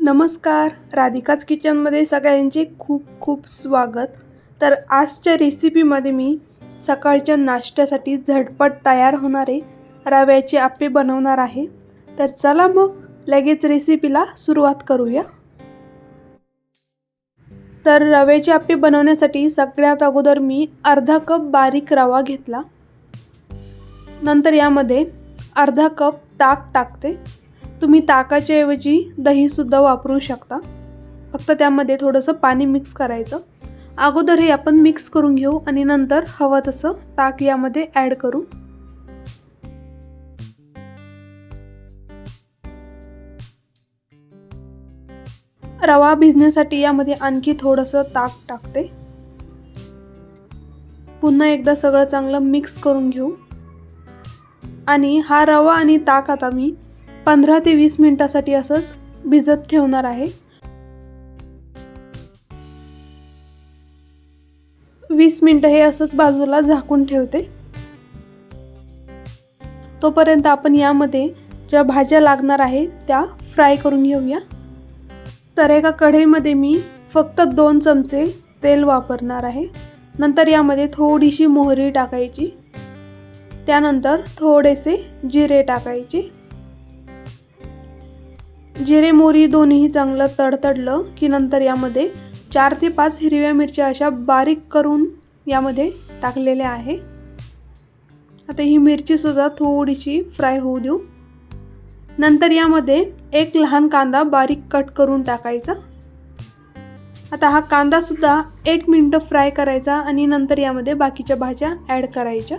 नमस्कार, राधिकाच किचनमध्ये सगळ्यांचे खूप खूप स्वागत. तर आजच्या रेसिपीमध्ये मी सकाळच्या नाश्त्यासाठी झटपट तयार होणारे रव्याचे आप्पे बनवणार आहे. तर चला मग लगेच रेसिपीला सुरुवात करूया. तर रव्याचे आप्पे बनवण्यासाठी सगळ्यात अगोदर मी अर्धा कप बारीक रवा घेतला. नंतर यामध्ये अर्धा कप ताक टाकते. तुम्ही ताकाच्या ऐवजी दही सुद्धा वापरू शकता. फक्त त्यामध्ये थोडंसं पाणी मिक्स करायचं. अगोदर हे आपण मिक्स करून घेऊ आणि नंतर हवं तसं ताक यामध्ये ॲड करू. रवा भिजण्यासाठी यामध्ये आणखी थोडंसं ताक टाकते. पुन्हा एकदा सगळं चांगलं मिक्स करून घेऊ. आणि हा रवा आणि ताक आता मी 15 ते 20 मिनिटासाठी असंच भिजत ठेवणार आहे. 20 मिनिटं हे असंच बाजूला झाकून ठेवते. तोपर्यंत आपण यामध्ये ज्या भाज्या लागणार आहेत त्या फ्राय करून घेऊया. तर एका कढईमध्ये मी फक्त 2 चमचे तेल वापरणार आहे. नंतर यामध्ये थोडीशी मोहरी टाकायची. त्यानंतर थोडेसे जिरे टाकायचे. जिरे मोहरी दोन्ही चांगलं तडतडलं की नंतर यामध्ये 4 ते 5 हिरव्या मिरच्या अशा बारीक करून यामध्ये टाकलेल्या आहे. आता ही मिरची सुद्धा थोडीशी फ्राय होऊ देऊ. नंतर यामध्ये एक लहान कांदा बारीक कट करून टाकायचा. आता हा कांदा सुद्धा 1 मिनिट फ्राय करायचा आणि नंतर यामध्ये बाकीच्या भाज्या ॲड करायच्या.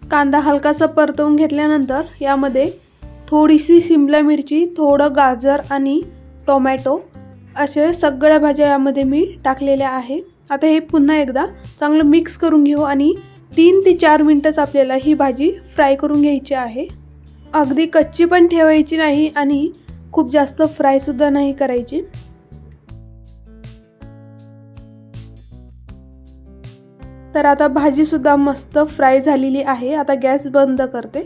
कांदा हलकासा परतवून घेतल्यानंतर यामध्ये थोडीशी शिमला मिरची, थोडं गाजर आणि टोमॅटो असे सगळ्या भाज्या यामध्ये मी टाकलेल्या आहे. आता हे पुन्हा एकदा चांगलं मिक्स करून घेऊ आणि 3 ते 4 मिनिटच आपल्याला ही भाजी फ्राय करून घ्यायची आहे. अगदी कच्ची पण ठेवायची नाही आणि खूप जास्त फ्राय सुद्धा नाही करायची. तर आता भाजी सुद्धा मस्त फ्राय झालेली आहे. आता गॅस बंद करते.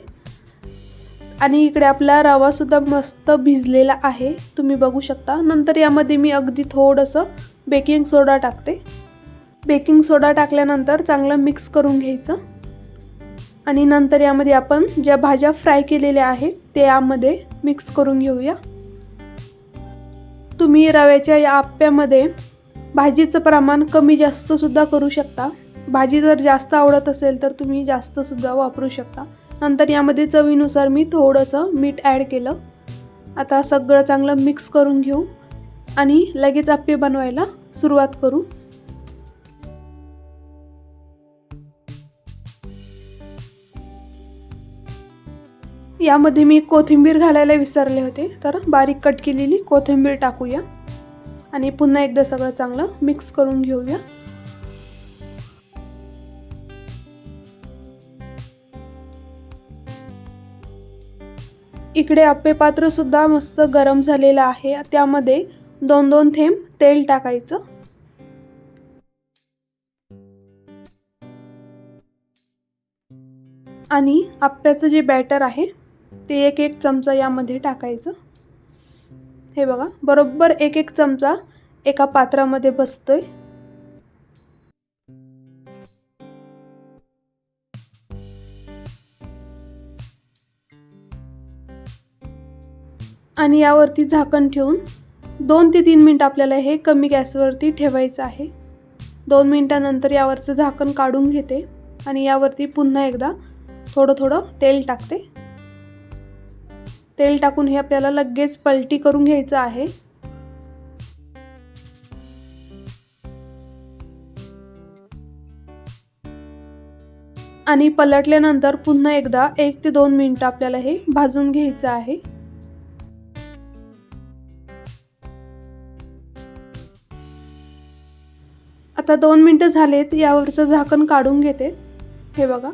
आणि इकडे आपला रवा सुद्धा मस्त भिजलेला आहे, तुम्ही बघू शकता. नंतर यामध्ये मी अगदी थोडंसं बेकिंग सोडा टाकते. बेकिंग सोडा टाकल्यानंतर चांगलं मिक्स करून घ्यायचं. आणि नंतर यामध्ये आपण ज्या भाज्या फ्राय केलेल्या आहेत ते यामध्ये मिक्स करून घेऊया. तुम्ही रव्याच्या या आप्प्यामध्ये भाजीचं प्रमाण कमी जास्त सुद्धा करू शकता. भाजी जर जास्त आवडत असेल तर तुम्ही जास्त सुद्धा वापरू शकता. नंतर यामध्ये चवीनुसार मी थोडंसं मीठ ॲड केलं. आता सगळं चांगलं मिक्स करून घेऊ आणि लगेच आप्पे बनवायला सुरुवात करू. यामध्ये मी कोथिंबीर घालायला विसरले होते, तर बारीक कट केलेली कोथिंबीर टाकूया आणि पुन्हा एकदा सगळं चांगलं मिक्स करून घेऊया. इकडे आप्पे पात्र सुद्धा मस्त गरम झालेलं आहे. त्यामध्ये 2-2 थेंब तेल टाकायचं. आणि आप्प्याचं जे बॅटर आहे ते 1-1 चमचा यामध्ये टाकायचं. हे बघा, बरोबर 1-1 चमचा एका पात्रामध्ये बसतोय. आणि यावरती झाकण ठेवून 2 ते 3 मिनिट आपल्याला हे कमी गॅसवरती ठेवायचं आहे. 2 मिनिटानंतर यावरचं झाकण काढून घेते आणि यावरती पुन्हा एकदा थोडं तेल टाकते. तेल टाकून हे आपल्याला लगेच पलटी करून घ्यायचं आहे. आणि पलटल्यानंतर पुन्हा एकदा 1 ते 2 मिनिटं आपल्याला हे भाजून घ्यायचं आहे. आता 2 मिनिटं झालेत. यावरचं झाकण काढून घेते. हे बघा,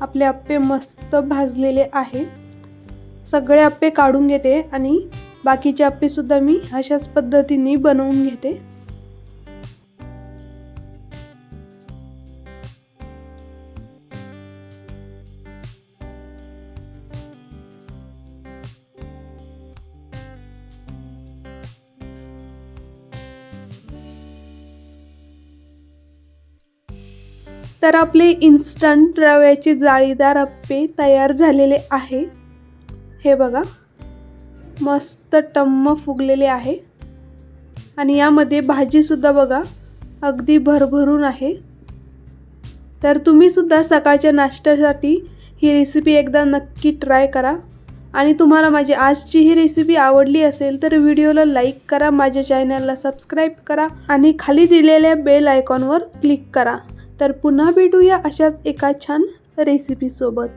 आपले आप्पे मस्त भाजलेले आहेत. सगळे आप्पे काढून घेते आणि बाकीचे आप्पे सुद्धा मी अशाच पद्धतीने बनवून घेते. तर आपले इन्स्टंट रव्याचे जाळीदार अप्पे तयार झालेले आहे. हे बघा, मस्त टम्म फुगलेले आहे आणि यामध्ये भाजीसुद्धा बघा अगदी भरभरून आहे. तर तुम्ही सुद्धा सकाळच्या नाश्त्यासाठी ही रेसिपी एकदा नक्की ट्राय करा. आणि तुम्हाला माझी आजची ही रेसिपी आवडली असेल तर व्हिडिओला लाईक करा, माझ्या चॅनलला सबस्क्राईब करा आणि खाली दिलेल्या बेल आयकॉनवर क्लिक करा. तर पुन्हा भेटूया अशाच एका छान रेसिपीसोबत.